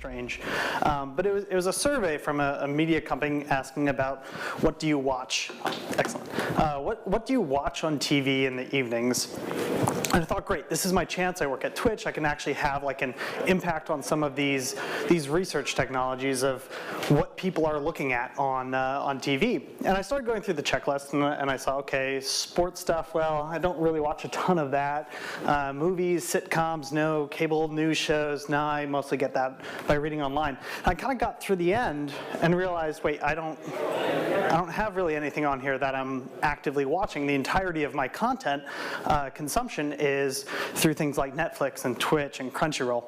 strange. But it was a survey from a media company asking about what do you watch? Excellent. What do you watch on TV in the evenings? And I thought, great, this is my chance. I work at Twitch. I can actually have like an impact on some of these research technologies of what people are looking at on TV. And I started going through the checklist, and I saw, okay, sports stuff, well, I don't really watch a ton of that. Movies, sitcoms, no. Cable news shows, no, I mostly get that by reading online. And I kind of got through the end and realized, wait, I don't have really anything on here that I'm actively watching. The entirety of my content consumption is through things like Netflix and Twitch and Crunchyroll.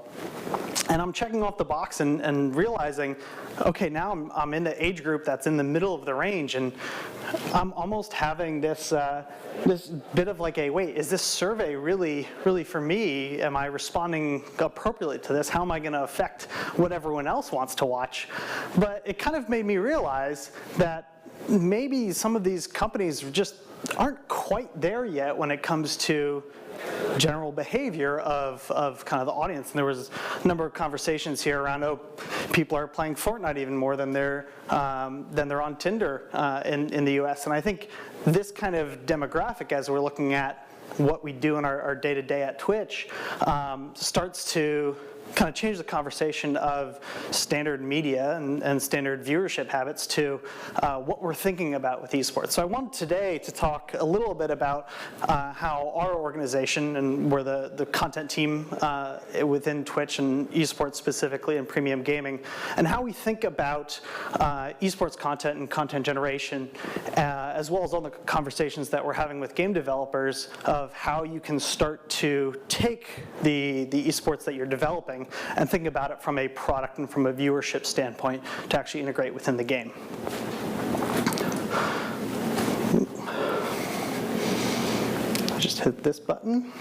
And I'm checking off the box and realizing, okay, now I'm in the age group that's in the middle of the range, and I'm almost having this bit of like a, wait, is this survey really for me? Am I responding appropriately to this? How am I going to affect what everyone else wants to watch? But it kind of made me realize that maybe some of these companies just aren't quite there yet when it comes to general behavior of kind of the audience. And there was a number of conversations here around, oh, people are playing Fortnite even more than they're on Tinder in the US. And I think this kind of demographic, as we're looking at what we do in our day-to-day at Twitch, starts to kind of change the conversation of standard media and standard viewership habits to what we're thinking about with esports. So I wanted today to talk a little bit about how our organization, and we're the content team within Twitch and esports specifically and premium gaming, and how we think about esports content and content generation, as well as all the conversations that we're having with game developers of how you can start to take the esports that you're developing and think about it from a product and from a viewership standpoint to actually integrate within the game. I just hit this button.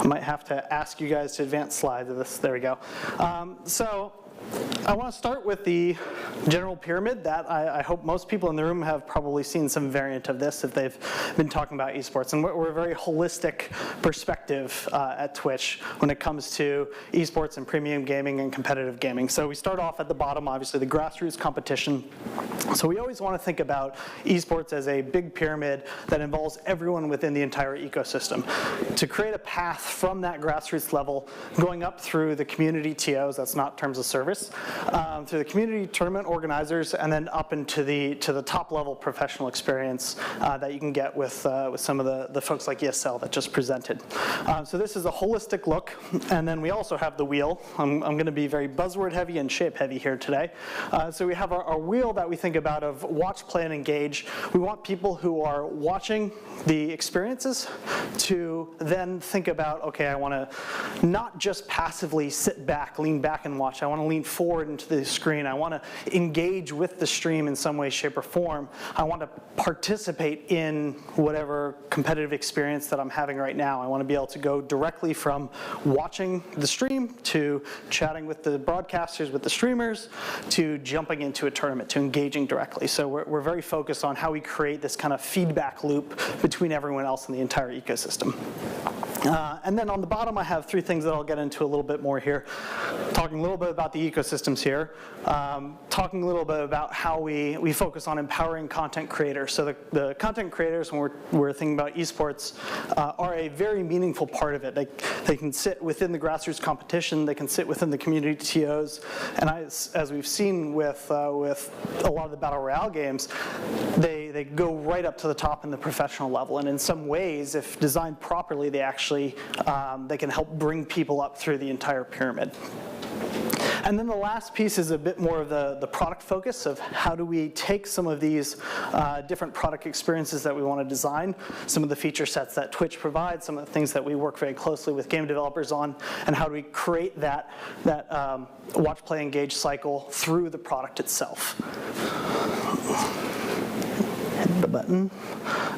I might have to ask you guys to advance slides of this. There we go. So I want to start with the general pyramid that I hope most people in the room have probably seen some variant of this if they've been talking about esports. And we're a very holistic perspective at Twitch when it comes to esports and premium gaming and competitive gaming. So we start off at the bottom, obviously the grassroots competition. So we always want to think about esports as a big pyramid that involves everyone within the entire ecosystem. To create a path from that grassroots level, going up through the community TOs, that's not terms of service, through the community tournament organizers, and then up into the top level professional experience that you can get with some of the folks like ESL that just presented. So this is a holistic look, and then we also have the wheel. I'm going to be very buzzword heavy and shape heavy here today. So we have our wheel that we think about of watch, play, and engage. We want people who are watching the experiences to then think about, okay, I want to not just passively sit back, lean back and watch. I want to lean forward into the screen. I want to engage with the stream in some way, shape, or form. I want to participate in whatever competitive experience that I'm having right now. I want to be able to go directly from watching the stream to chatting with the broadcasters, with the streamers, to jumping into a tournament, to engaging directly. So we're very focused on how we create this kind of feedback loop between everyone else in the entire ecosystem. And then on the bottom, I have three things that I'll get into a little bit more here. Talking a little bit about the ecosystems here. Talking a little bit about how we focus on empowering content creators. So the content creators, when we're thinking about esports, are a very meaningful part of it. They can sit within the grassroots competition. They can sit within the community TOs. And as we've seen with a lot of the Battle Royale games, they go right up to the top in the professional level. And in some ways, if designed properly, they can help bring people up through the entire pyramid. And then the last piece is a bit more of the product focus of how do we take some of these different product experiences that we want to design, some of the feature sets that Twitch provides, some of the things that we work very closely with game developers on, and how do we create that watch, play, engage cycle through the product itself. Hit the button.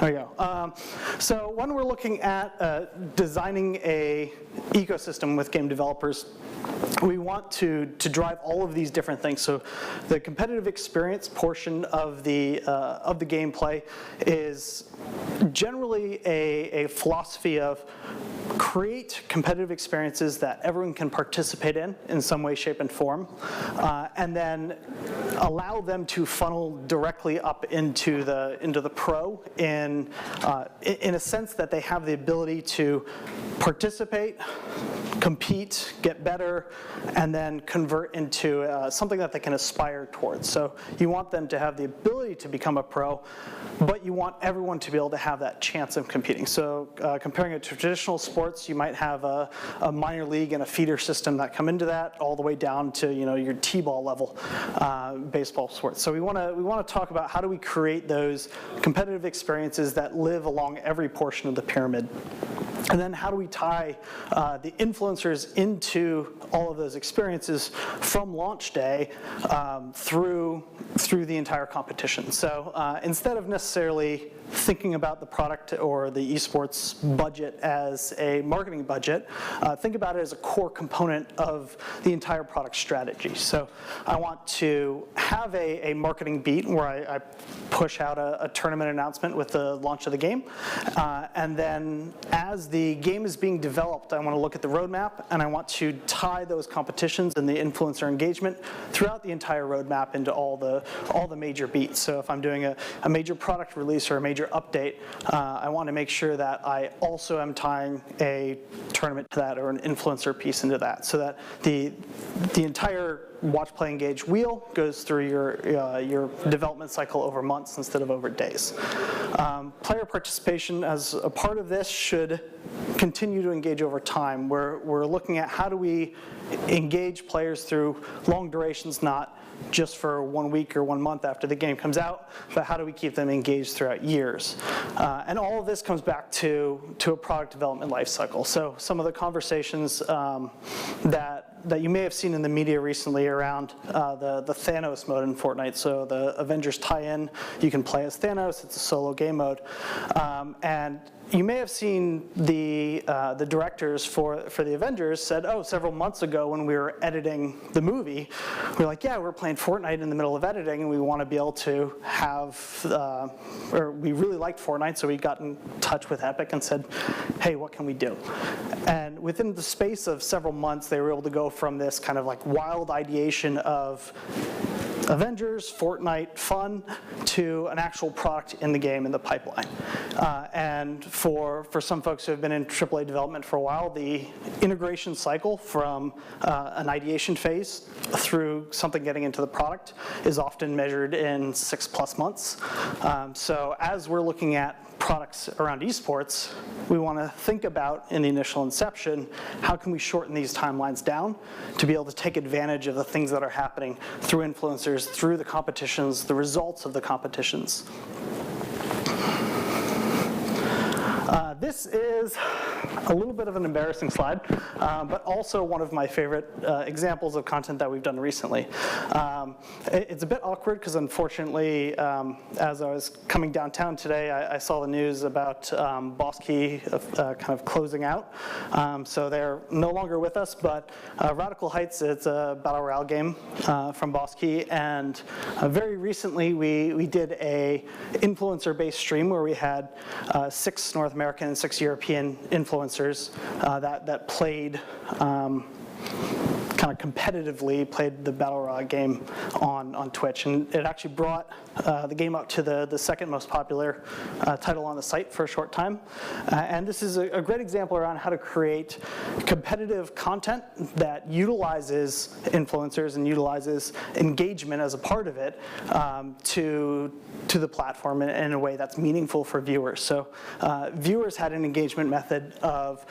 There we go. So when we're looking at designing a ecosystem with game developers, we want to drive all of these different things. So the competitive experience portion of the gameplay is generally a philosophy of create competitive experiences that everyone can participate in some way, shape, and form, and then allow them to funnel directly up into the pro in a sense that they have the ability to participate, compete, get better, and then convert into something that they can aspire towards. So you want them to have the ability to become a pro, but you want everyone to be able to have that chance of competing. So comparing it to traditional sports, you might have a minor league and a feeder system that come into that, all the way down to your t-ball level baseball sports. So we want to talk about how do we create those competitive experiences that live along every portion of the pyramid. And then how do we tie the influencers into all of those experiences from launch day through the entire competition. So instead of necessarily thinking about the product or the esports budget as a marketing budget, think about it as a core component of the entire product strategy. So I want to have a marketing beat where I push out a tournament announcement with the launch of the game, and then as the game is being developed, I want to look at the roadmap, and I want to tie those competitions and the influencer engagement throughout the entire roadmap into all the major beats. So if I'm doing a major product release or a major update, I want to make sure that I also am tying a tournament to that or an influencer piece into that, so that the entire watch, play, engage wheel goes through your development cycle over months instead of over days. Player participation as a part of this should continue to engage over time. We're looking at how do we engage players through long durations, not just for 1 week or 1 month after the game comes out, but how do we keep them engaged throughout years? And all of this comes back to a product development life cycle. So some of the conversations that you may have seen in the media recently around the Thanos mode in Fortnite. So the Avengers tie-in, you can play as Thanos, it's a solo game mode. And you may have seen the directors for the Avengers said, several months ago when we were editing the movie, we were like, yeah, we're playing Fortnite in the middle of editing, and we want to be able to have, or we really liked Fortnite, so we got in touch with Epic and said, hey, what can we do? And within the space of several months, they were able to go from this kind of like wild ideation of Avengers, Fortnite fun, to an actual product in the game in the pipeline. And for some folks who have been in AAA development for a while, the integration cycle from an ideation phase through something getting into the product is often measured in 6+ months. So as we're looking at products around esports, we want to think about in the initial inception, how can we shorten these timelines down to be able to take advantage of the things that are happening through influencers, through the competitions, the results of the competitions. This is a little bit of an embarrassing slide, but also one of my favorite examples of content that we've done recently. It's a bit awkward because unfortunately, as I was coming downtown today, I saw the news about Boss Key kind of closing out. So they're no longer with us, but Radical Heights, it's a battle royale game from Boss Key, and very recently we did a influencer-based stream where we had 6 North American and 6 European influencers that played kind of competitively played the Battle Royale game on Twitch, and it actually brought the game up to the second most popular title on the site for a short time. And this is a great example around how to create competitive content that utilizes influencers and utilizes engagement as a part of it to the platform in a way that's meaningful for viewers. So viewers had an engagement method of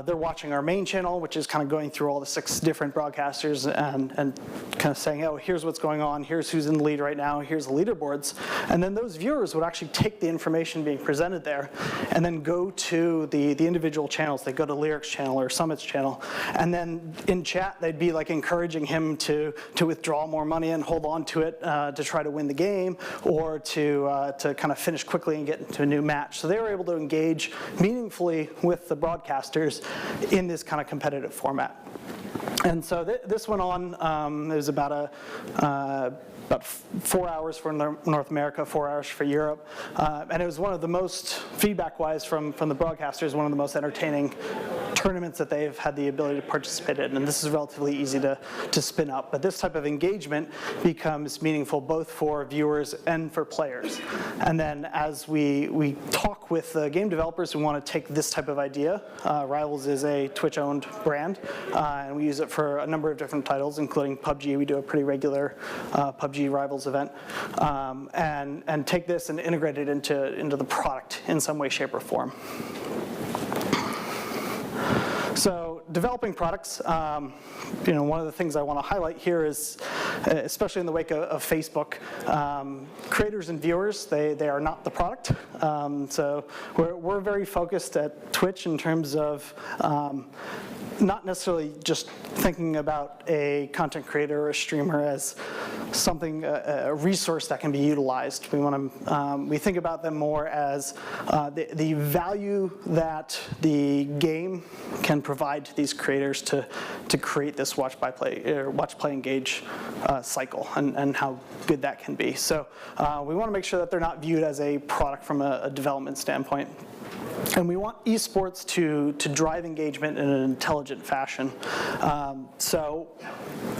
they're watching our main channel, which is kind of going through all the 6 different broadcasters and kind of saying, oh, here's what's going on, here's who's in the lead right now, here's the leaderboards. And then those viewers would actually take the information being presented there and then go to the individual channels. They go to Lyric's channel or Summit's channel. And then in chat, they'd be like encouraging him to withdraw more money and hold on to it to try to win the game, or to kind of finish quickly and get into a new match. So they were able to engage meaningfully with the broadcasters in this kind of competitive format. And so this went on, it was about a about 4 hours for North America, 4 hours for Europe. And it was one of the most, feedback-wise from the broadcasters, one of the most entertaining tournaments that they've had the ability to participate in. And this is relatively easy to spin up. But this type of engagement becomes meaningful both for viewers and for players. And then as we talk with the game developers who want to take this type of idea, Rivals is a Twitch-owned brand, and we use it for a number of different titles, including PUBG. We do a pretty regular PUBG Rivals event, and take this and integrate it into the product in some way, shape, or form. So developing products, one of the things I want to highlight here is, especially in the wake of Facebook, creators and viewers, they are not the product. So we're very focused at Twitch in terms of not necessarily just thinking about a content creator or a streamer as something, a resource that can be utilized. We think about them more as the value that the game can provide to these creators to create this watch play engage cycle, and how good that can be. So we want to make sure that they're not viewed as a product from a development standpoint. And we want esports to drive engagement in an intelligent fashion. So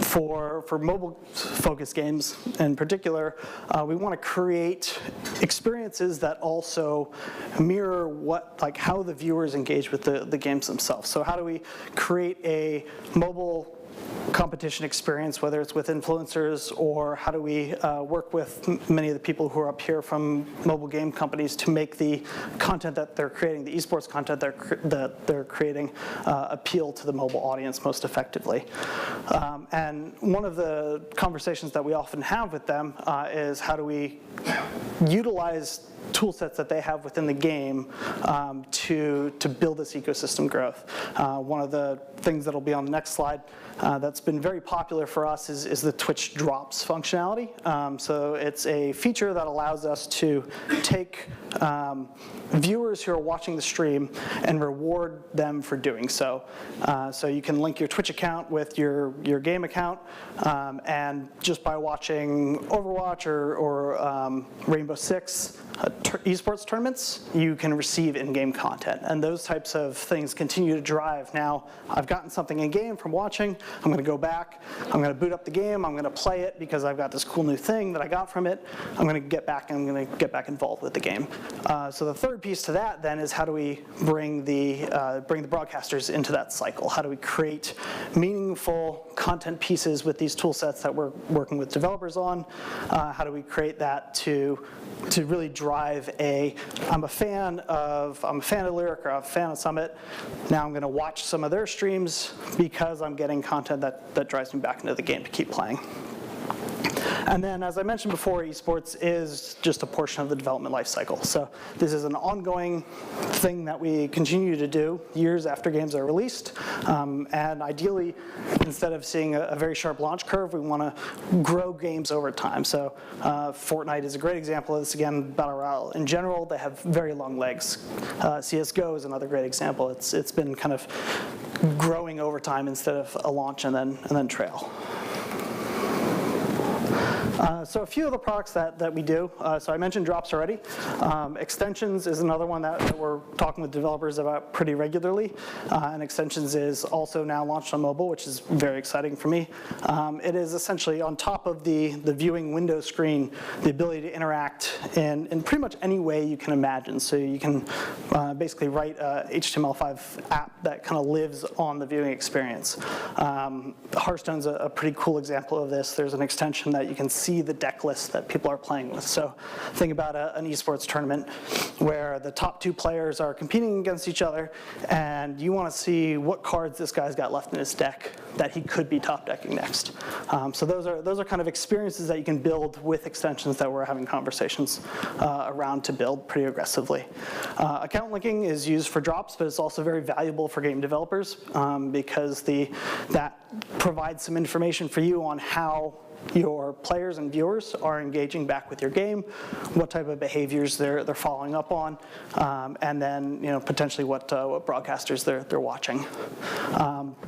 for mobile-focused games in particular, we want to create experiences that also mirror how the viewers engage with the games themselves. So how do we create a mobile competition experience, whether it's with influencers, or how do we work with many of the people who are up here from mobile game companies to make the content that they're creating, the esports content that they're creating, appeal to the mobile audience most effectively. And one of the conversations that we often have with them is how do we utilize tool sets that they have within the game to build this ecosystem growth. One of the things that'll be on the next slide that's been very popular for us is the Twitch Drops functionality. So it's a feature that allows us to take viewers who are watching the stream and reward them for doing so. So you can link your Twitch account with your game account, and just by watching Overwatch or Rainbow Six esports tournaments, you can receive in-game content. And those types of things continue to drive. Now, I've gotten something in-game from watching. I'm going to go back. I'm going to boot up the game. I'm going to play it because I've got this cool new thing that I got from it. I'm going to get back involved with the game. So the third piece to that then is how do we bring the broadcasters into that cycle? How do we create meaningful content pieces with these tool sets that we're working with developers on? How do we create that to really drive I'm a fan of Lyric, or I'm a fan of Summit. Now I'm going to watch some of their streams because I'm getting content that drives me back into the game to keep playing. And then, as I mentioned before, esports is just a portion of the development life cycle. So this is an ongoing thing that we continue to do years after games are released. And ideally, instead of seeing a very sharp launch curve, we want to grow games over time. So Fortnite is a great example of this. Again, Battle Royale in general, they have very long legs. CSGO is another great example. It's been kind of growing over time instead of a launch and then trail. So a few of the products that we do. So I mentioned drops already. Extensions is another one that we're talking with developers about pretty regularly. And extensions is also now launched on mobile, which is very exciting for me. It is essentially on top of the viewing window screen, the ability to interact in pretty much any way you can imagine. So you can basically write a HTML5 app that kind of lives on the viewing experience. Hearthstone's a pretty cool example of this. There's an extension that you can see the deck list that people are playing with. So think about an esports tournament where the top two players are competing against each other, and you want to see what cards this guy's got left in his deck that he could be top decking next. So those are kind of experiences that you can build with extensions that we're having conversations around to build pretty aggressively. Account linking is used for drops, but it's also very valuable for game developers because that provides some information for you on how your players and viewers are engaging back with your game, what type of behaviors they're following up on, and then potentially what broadcasters they're watching.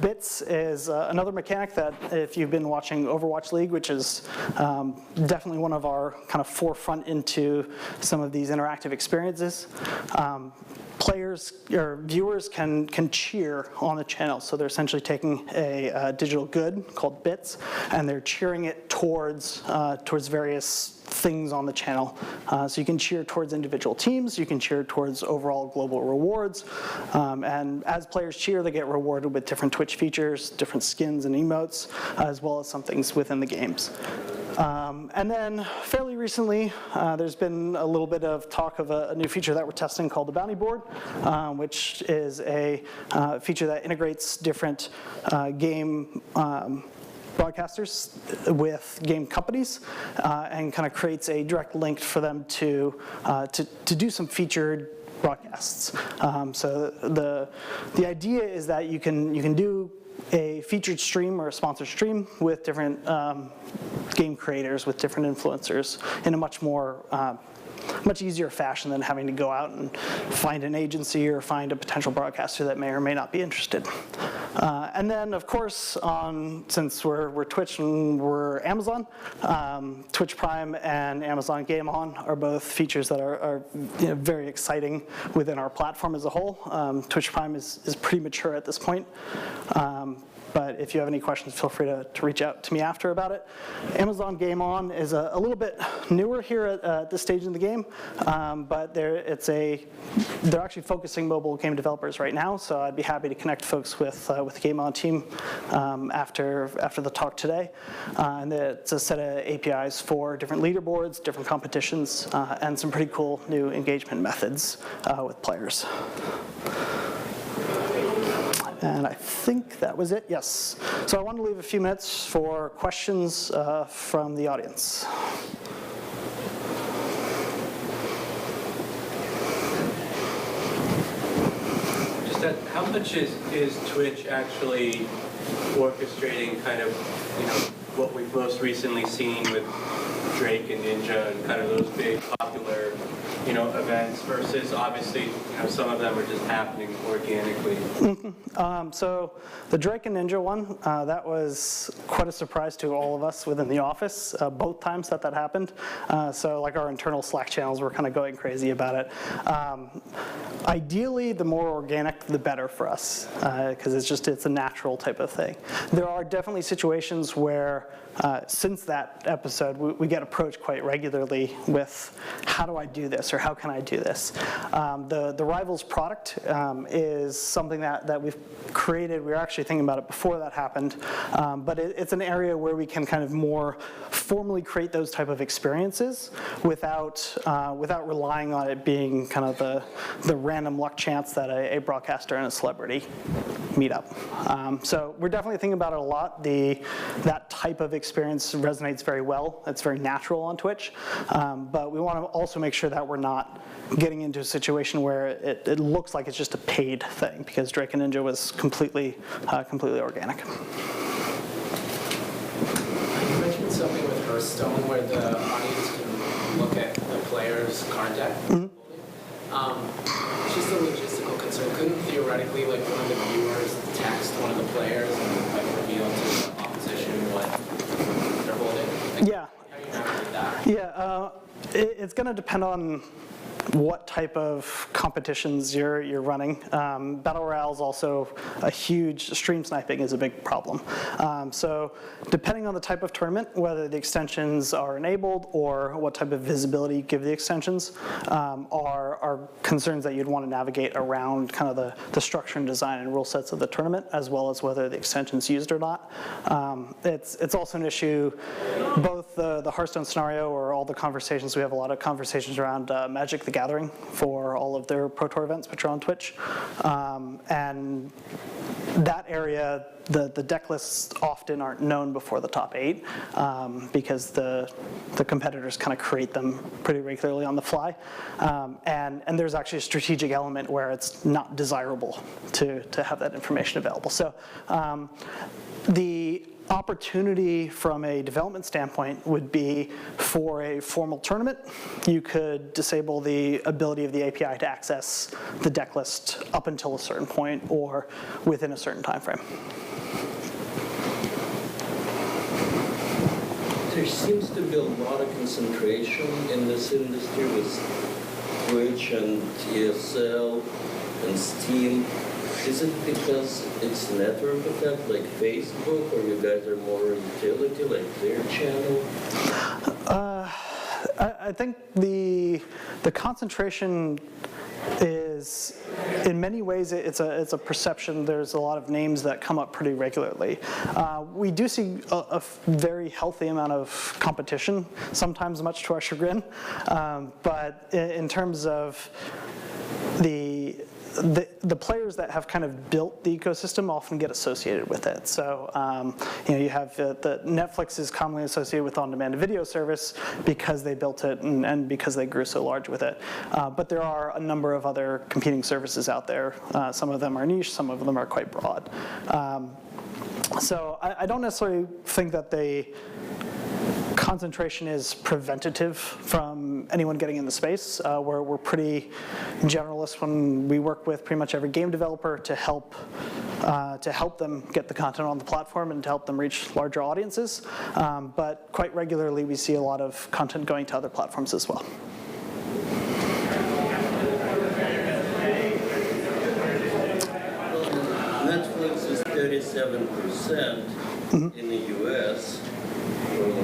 Bits is another mechanic that if you've been watching Overwatch League, which is definitely one of our kind of forefront into some of these interactive experiences, players or viewers can cheer on the channel. So they're essentially taking a digital good called bits, and they're cheering it towards various things on the channel. So you can cheer towards individual teams, you can cheer towards overall global rewards, and as players cheer, they get rewarded with different Twitch features, different skins and emotes, as well as some things within the games. And then fairly recently, there's been a little bit of talk of a new feature that we're testing called the Bounty Board, which is a feature that integrates different game broadcasters with game companies and kind of creates a direct link for them to do some featured broadcasts. So the idea is that you can do a featured stream or a sponsored stream with different game creators, with different influencers in a much easier fashion than having to go out and find an agency or find a potential broadcaster that may or may not be interested. And then, of course, since we're Twitch and we're Amazon, Twitch Prime and Amazon Game On are both features that are very exciting within our platform as a whole. Twitch Prime is pretty mature at this point. But if you have any questions, feel free to reach out to me after about it. Amazon Game On is a little bit newer here at this stage in the game, but they're actually focusing mobile game developers right now, so I'd be happy to connect folks with the Game On team after the talk today. And it's a set of APIs for different leaderboards, different competitions, and some pretty cool new engagement methods with players. And I think that was it, yes. So I want to leave a few minutes for questions from the audience. Just how much is Twitch actually orchestrating kind of, what we've most recently seen with Drake and Ninja and kind of those big popular events versus obviously some of them are just happening organically. Mm-hmm. So the Drake and Ninja one, that was quite a surprise to all of us within the office, both times that happened. So like our internal Slack channels were kind of going crazy about it. Ideally, the more organic, the better for us, because it's a natural type of thing. There are definitely situations where since that episode, we get approached quite regularly with, how do I do this, or how can I do this? The Rivals product is something that we've created. We were actually thinking about it before that happened, but it's an area where we can kind of more formally create those type of experiences without relying on it being kind of the random luck chance that a broadcaster and a celebrity meet up. So we're definitely thinking about it a lot. That type of experience resonates very well. It's very natural on Twitch, but we want to also make sure that we're not getting into a situation where it looks like it's just a paid thing, because Drake and Ninja was completely organic. You mentioned something with Hearthstone where the audience can look at the player's card deck. Mm-hmm. It's just a logistical concern. Couldn't theoretically one of the viewers text one of the players and reveal to the opposition what they're holding? Yeah. How do you navigate that? Yeah. It's going to depend on what type of competitions you're running. Battle Royale is also a huge, stream sniping is a big problem. So depending on the type of tournament, whether the extensions are enabled or what type of visibility you give the extensions, are concerns that you'd want to navigate around kind of the structure and design and rule sets of the tournament, as well as whether the extension's used or not. It's also an issue, both the Hearthstone scenario or all the conversations, we have a lot of conversations around Magic the Gathering for all of their Pro Tour events, which are on Twitch. And that area, the deck lists often aren't known before the top 8 because the competitors kind of create them pretty regularly on the fly. And there's actually a strategic element where it's not desirable to have that information available. So the opportunity from a development standpoint would be for a formal tournament, you could disable the ability of the API to access the deck list up until a certain point or within a certain time frame. There seems to be a lot of concentration in this industry with Twitch and ESL and Steam. Is it because it's network effect like Facebook, or you guys are more utility like their channel? I think the concentration is, in many ways, it's a perception. There's a lot of names that come up pretty regularly. We do see a very healthy amount of competition, sometimes much to our chagrin. But in terms of the players that have kind of built the ecosystem often get associated with it. So you have the Netflix is commonly associated with on-demand video service because they built it and because they grew so large with it. But there are a number of other competing services out there. Some of them are niche, some of them are quite broad. So I don't necessarily think that concentration is preventative from anyone getting in the space. We're pretty generalist when we work with pretty much every game developer to help them get the content on the platform and to help them reach larger audiences. But quite regularly, we see a lot of content going to other platforms as well. Netflix is 37% in the US,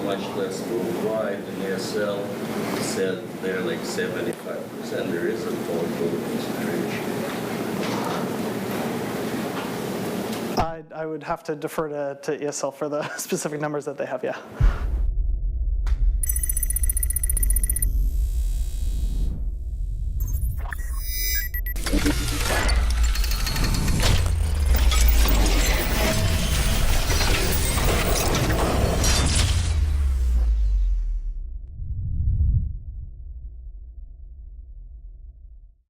much less worldwide, and ESL said they're like 75%. There is a total concentration. I would have to defer to ESL for the specific numbers that they have, yeah.